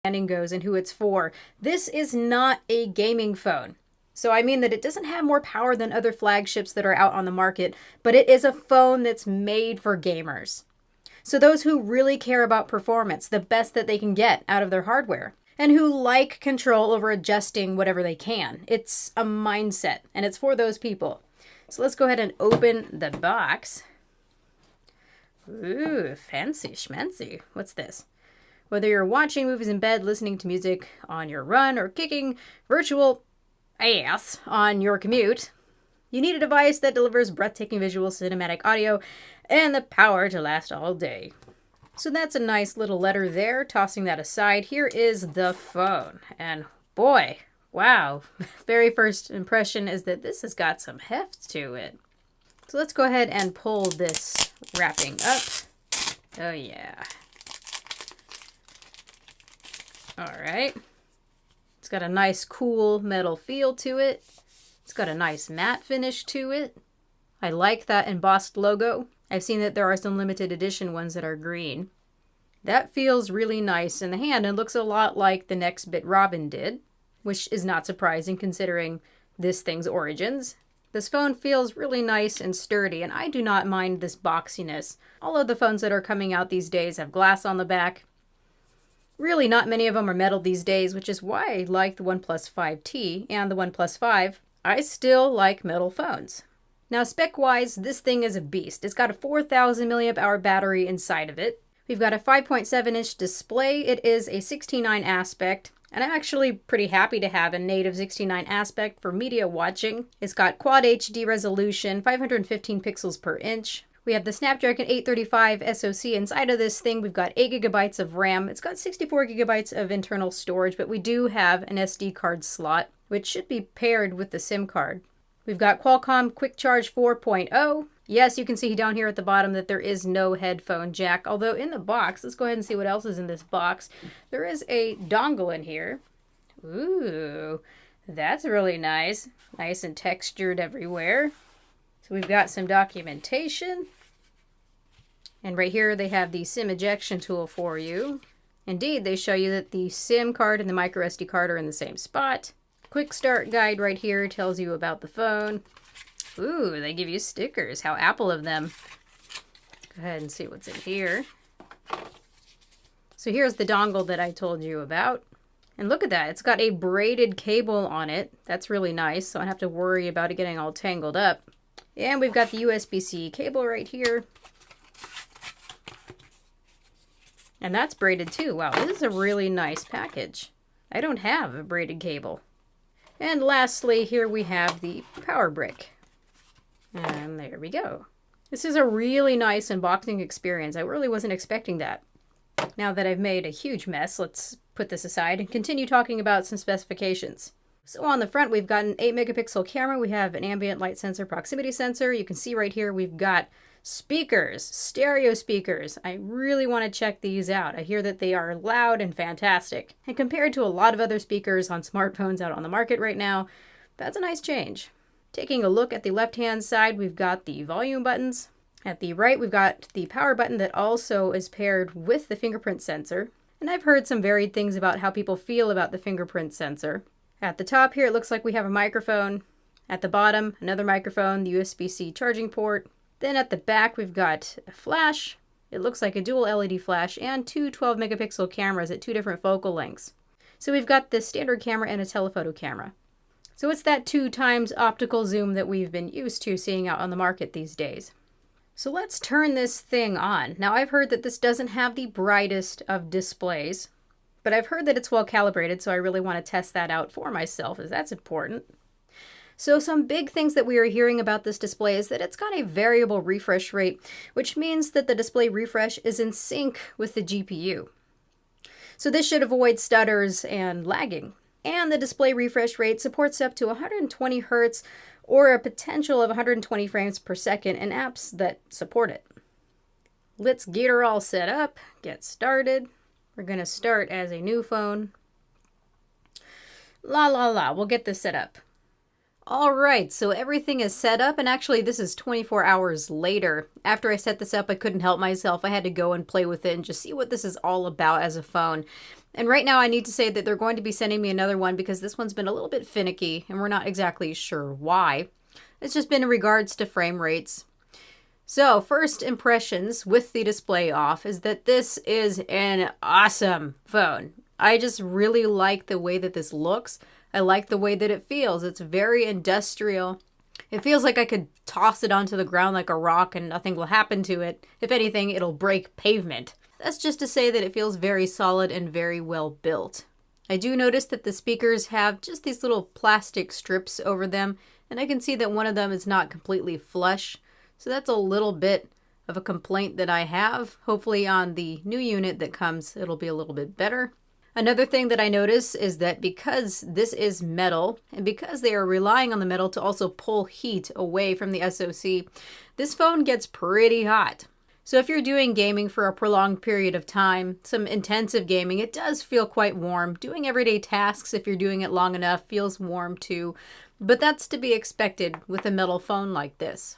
understanding goes and who it's for. This is not a gaming phone. So I mean that it doesn't have more power than other flagships that are out on the market, but it is a phone that's made for gamers. So those who really care about performance, the best that they can get out of their hardware, and who like control over adjusting whatever they can. It's a mindset, and it's for those people. So let's go ahead and open the box. Ooh, fancy schmancy. What's this? Whether you're watching movies in bed, listening to music on your run, or kicking virtual ass on your commute, you need a device that delivers breathtaking visual, cinematic audio, and the power to last all day. So that's a nice little letter there. Tossing that aside, here is the phone. And boy, wow, very first impression is that this has got some heft to it. So let's go ahead and pull this wrapping up. Oh yeah. All right. It's got a nice cool metal feel to it. It's got a nice matte finish to it. I like that embossed logo. I've seen that there are some limited edition ones that are green. That feels really nice in the hand and looks a lot like the Next Bit Robin did, which is not surprising considering this thing's origins. This phone feels really nice and sturdy, and I do not mind this boxiness. All of the phones that are coming out these days have glass on the back. Really, not many of them are metal these days, which is why I like the OnePlus 5T and the OnePlus 5. I still like metal phones. Now, spec-wise, this thing is a beast. It's got a 4,000 milliamp hour battery inside of it. We've got a 5.7-inch display. It is a 16:9 aspect, and I'm actually pretty happy to have a native 16:9 aspect for media watching. It's got Quad HD resolution, 515 pixels per inch. We have the Snapdragon 835 SoC inside of this thing. We've got 8 gigabytes of RAM. It's got 64 gigabytes of internal storage, but we do have an SD card slot, which should be paired with the SIM card. We've got Qualcomm Quick Charge 4.0. Yes, you can see down here at the bottom that there is no headphone jack, although in the box, let's go ahead and see what else is in this box. There is a dongle in here. Ooh, that's really nice. Nice and textured everywhere. So we've got some documentation. And right here they have the SIM ejection tool for you. Indeed, they show you that the SIM card and the micro SD card are in the same spot. Quick start guide right here tells you about the phone. Ooh, they give you stickers. How Apple of them. Go ahead and see what's in here. So here's the dongle that I told you about. And look at that. It's got a braided cable on it. That's really nice, so I don't have to worry about it getting all tangled up. And we've got the USB-C cable right here. And that's braided too. Wow, this is a really nice package. I don't have a braided cable. And lastly, here we have the power brick. And there we go. This is a really nice unboxing experience. I really wasn't expecting that. Now that I've made a huge mess, let's put this aside and continue talking about some specifications. So on the front, we've got an 8 megapixel camera. We have an ambient light sensor, proximity sensor. You can see right here, we've got speakers, stereo speakers. I really want to check these out. I hear that they are loud and fantastic. And compared to a lot of other speakers on smartphones out on the market right now, that's a nice change. Taking a look at the left-hand side, we've got the volume buttons. At the right, we've got the power button that also is paired with the fingerprint sensor. And I've heard some varied things about how people feel about the fingerprint sensor. At the top here, it looks like we have a microphone. At the bottom, another microphone, the USB-C charging port. Then at the back, we've got a flash. It looks like a dual LED flash and two 12 megapixel cameras at two different focal lengths. So we've got the standard camera and a telephoto camera. So it's that 2x optical zoom that we've been used to seeing out on the market these days. So let's turn this thing on. Now I've heard that this doesn't have the brightest of displays, but I've heard that it's well calibrated, so I really want to test that out for myself, as that's important. So some big things that we are hearing about this display is that it's got a variable refresh rate, which means that the display refresh is in sync with the GPU. So this should avoid stutters and lagging. And the display refresh rate supports up to 120 Hertz or a potential of 120 frames per second in apps that support it. Let's get her all set up, get started. We're going to start as a new phone. We'll get this set up. All right, so everything is set up, and actually this is 24 hours later. After I set this up, I couldn't help myself. I had to go and play with it and just see what this is all about as a phone. And right now I need to say that they're going to be sending me another one because this one's been a little bit finicky and we're not exactly sure why. It's just been in regards to frame rates. So first impressions with the display off is that this is an awesome phone. I just really like the way that this looks. I like the way that it feels. It's very industrial. It feels like I could toss it onto the ground like a rock and nothing will happen to it. If anything, it'll break pavement. That's just to say that it feels very solid and very well built. I do notice that the speakers have just these little plastic strips over them, and I can see that one of them is not completely flush. So that's a little bit of a complaint that I have. Hopefully on the new unit that comes, it'll be a little bit better. Another thing that I notice is that because this is metal, and because they are relying on the metal to also pull heat away from the SoC, this phone gets pretty hot. So if you're doing gaming for a prolonged period of time, some intensive gaming, it does feel quite warm. Doing everyday tasks, if you're doing it long enough, feels warm too. But that's to be expected with a metal phone like this.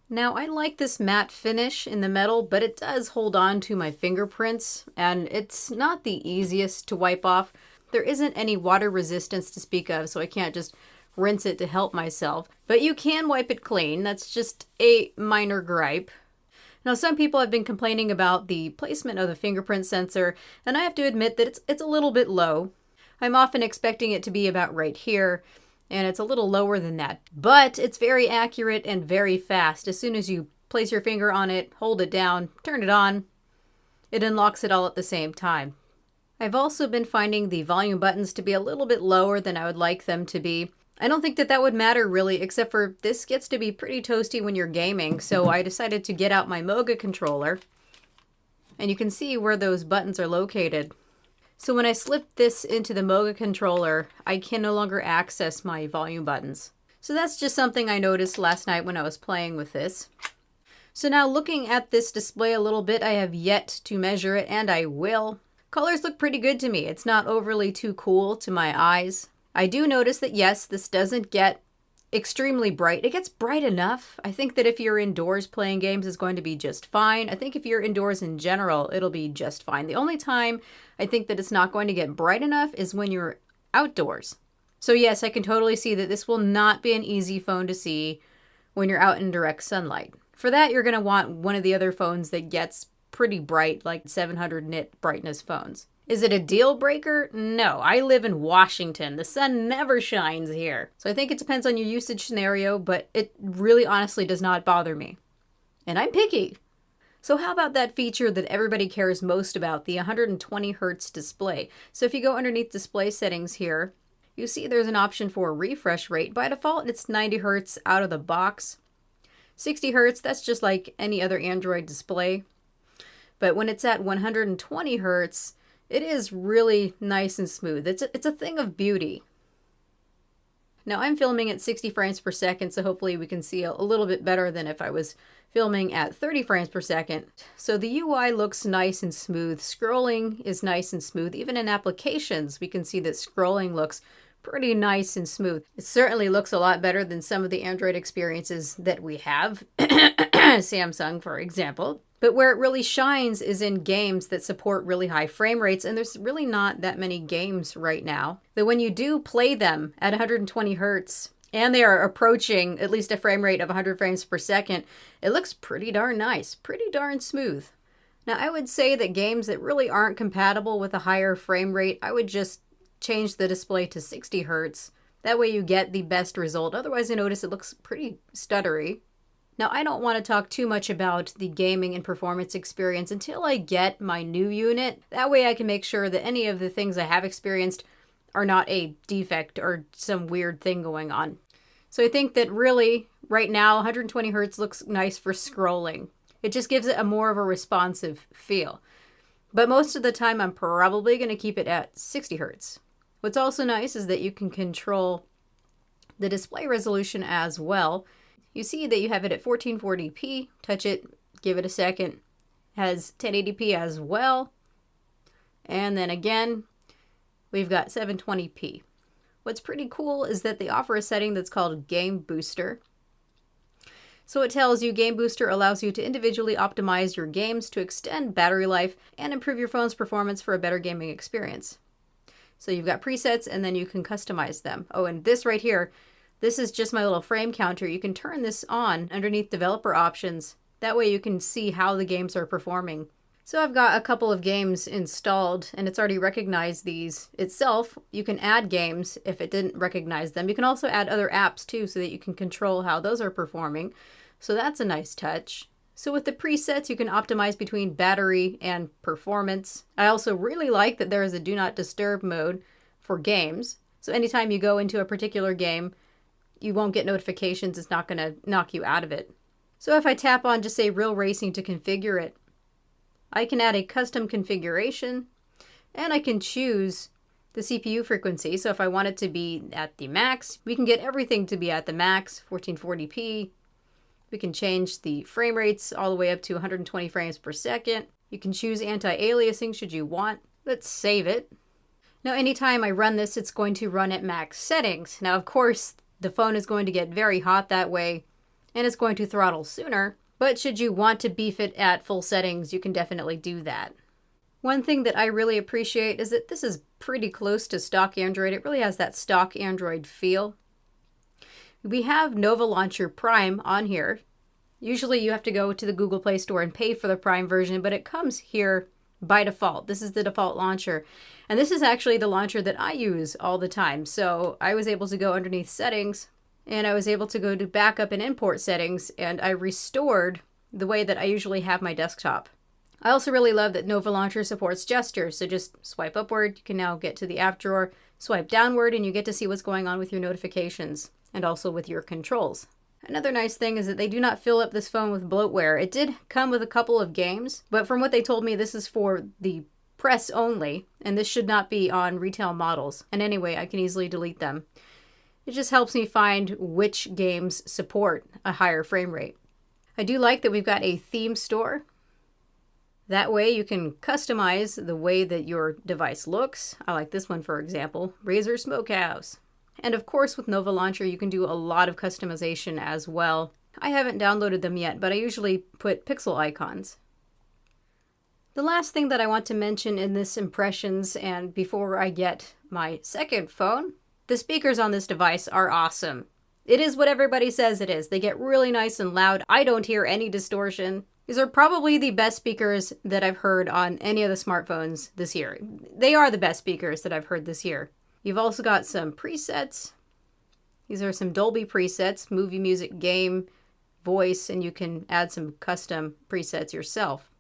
Now, I like this matte finish in the metal, but it does hold on to my fingerprints, and it's not the easiest to wipe off. There isn't any water resistance to speak of, so I can't just rinse it to help myself. But you can wipe it clean. That's just a minor gripe. Now, some people have been complaining about the placement of the fingerprint sensor, and I have to admit that it's a little bit low. I'm often expecting it to be about right here, and it's a little lower than that. But it's very accurate and very fast. As soon as you place your finger on it, hold it down, turn it on, it unlocks it all at the same time. I've also been finding the volume buttons to be a little bit lower than I would like them to be. I don't think that that would matter really, except for this gets to be pretty toasty when you're gaming, so I decided to get out my Moga controller, and you can see where those buttons are located. So when I slip this into the Moga controller, I can no longer access my volume buttons. So that's just something I noticed last night when I was playing with this. So now looking at this display a little bit, I have yet to measure it, and I will. Colors look pretty good to me. It's not overly too cool to my eyes. I do notice that yes, this doesn't get extremely bright. It gets bright enough. I think that if you're indoors playing games, it's going to be just fine. I think if you're indoors in general, it'll be just fine. The only time I think that it's not going to get bright enough is when you're outdoors. So yes, I can totally see that this will not be an easy phone to see when you're out in direct sunlight. For that, you're going to want one of the other phones that gets pretty bright, like 700 nit brightness phones. Is it a deal breaker? No, I live in Washington. The sun never shines here. So I think it depends on your usage scenario, but it really honestly does not bother me. And I'm picky. So how about that feature that everybody cares most about, the 120 Hertz display? So if you go underneath display settings here, you see there's an option for refresh rate. By default, it's 90 Hertz out of the box. 60 Hertz, that's just like any other Android display. But when it's at 120 Hertz, it is really nice and smooth. It's a thing of beauty. Now I'm filming at 60 frames per second, so hopefully we can see a little bit better than if I was filming at 30 frames per second. So the UI looks nice and smooth. Scrolling is nice and smooth. Even in applications, we can see that scrolling looks pretty nice and smooth. It certainly looks a lot better than some of the Android experiences that we have. Samsung, for example. But where it really shines is in games that support really high frame rates, and there's really not that many games right now. That when you do play them at 120 Hertz, and they are approaching at least a frame rate of 100 frames per second, it looks pretty darn nice, pretty darn smooth. Now I would say that games that really aren't compatible with a higher frame rate, I would just change the display to 60 Hertz. That way you get the best result. Otherwise I notice it looks pretty stuttery. Now, I don't want to talk too much about the gaming and performance experience until I get my new unit. That way I can make sure that any of the things I have experienced are not a defect or some weird thing going on. So I think that really, right now, 120 Hertz looks nice for scrolling. It just gives it a more of a responsive feel. But most of the time, I'm probably going to keep it at 60 Hertz. What's also nice is that you can control the display resolution as well. You see that you have it at 1440p, touch it, give it a second, has 1080p as well, and then again, we've got 720p. What's pretty cool is that they offer a setting that's called Game Booster. So it tells you Game Booster allows you to individually optimize your games to extend battery life and improve your phone's performance for a better gaming experience. So you've got presets and then you can customize them. Oh, and this right here, this is just my little frame counter. You can turn this on underneath developer options. That way you can see how the games are performing. So I've got a couple of games installed and it's already recognized these itself. You can add games if it didn't recognize them. You can also add other apps too so that you can control how those are performing. So that's a nice touch. So with the presets, you can optimize between battery and performance. I also really like that there is a do not disturb mode for games. So anytime you go into a particular game, you won't get notifications. It's not going to knock you out of it. So if I tap on just say Real Racing to configure it, I can add a custom configuration and I can choose the CPU frequency. So if I want it to be at the max, we can get everything to be at the max, 1440p. We can change the frame rates all the way up to 120 frames per second. You can choose anti-aliasing should you want. Let's save it. Now anytime I run this, it's going to run at max settings. Now of course, the phone is going to get very hot that way and it's going to throttle sooner. But should you want to beef it at full settings, you can definitely do that. One thing that I really appreciate is that this is pretty close to stock Android. It really has that stock Android feel. We have Nova Launcher Prime on here. Usually you have to go to the Google Play Store and pay for the Prime version, but it comes here by default. This is the default launcher. And this is actually the launcher that I use all the time. So I was able to go underneath settings and I was able to go to backup and import settings and I restored the way that I usually have my desktop. I also really love that Nova Launcher supports gestures. So just swipe upward, you can now get to the app drawer, swipe downward, and you get to see what's going on with your notifications and also with your controls. Another nice thing is that they do not fill up this phone with bloatware. It did come with a couple of games, but from what they told me, this is for the press only, and this should not be on retail models. And anyway, I can easily delete them. It just helps me find which games support a higher frame rate. I do like that we've got a theme store. That way you can customize the way that your device looks. I like this one, for example, Razer Smokehouse. And of course, with Nova Launcher, you can do a lot of customization as well. I haven't downloaded them yet, but I usually put pixel icons. The last thing that I want to mention in this impressions and before I get my second phone, the speakers on this device are awesome. It is what everybody says it is. They get really nice and loud. I don't hear any distortion. These are probably the best speakers that I've heard on any of the smartphones this year. They are the best speakers that I've heard this year. You've also got some presets. These are some Dolby presets, movie, music, game, voice, and you can add some custom presets yourself.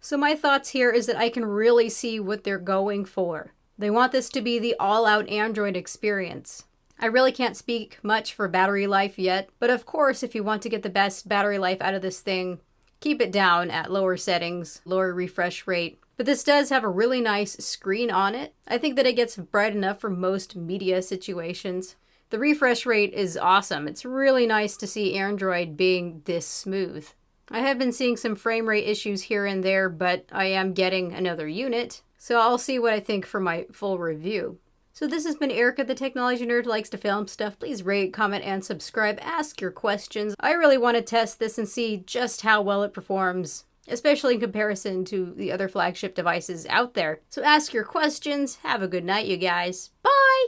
So my thoughts here is that I can really see what they're going for. They want this to be the all-out Android experience. I really can't speak much for battery life yet, but of course, if you want to get the best battery life out of this thing, keep it down at lower settings, lower refresh rate. But this does have a really nice screen on it. I think that it gets bright enough for most media situations. The refresh rate is awesome. It's really nice to see Android being this smooth. I have been seeing some frame rate issues here and there, but I am getting another unit, so I'll see what I think for my full review. So this has been Erica, the technology nerd who likes to film stuff. Please rate, comment, and subscribe. Ask your questions. I really want to test this and see just how well it performs, especially in comparison to the other flagship devices out there. So ask your questions. Have a good night, you guys. Bye!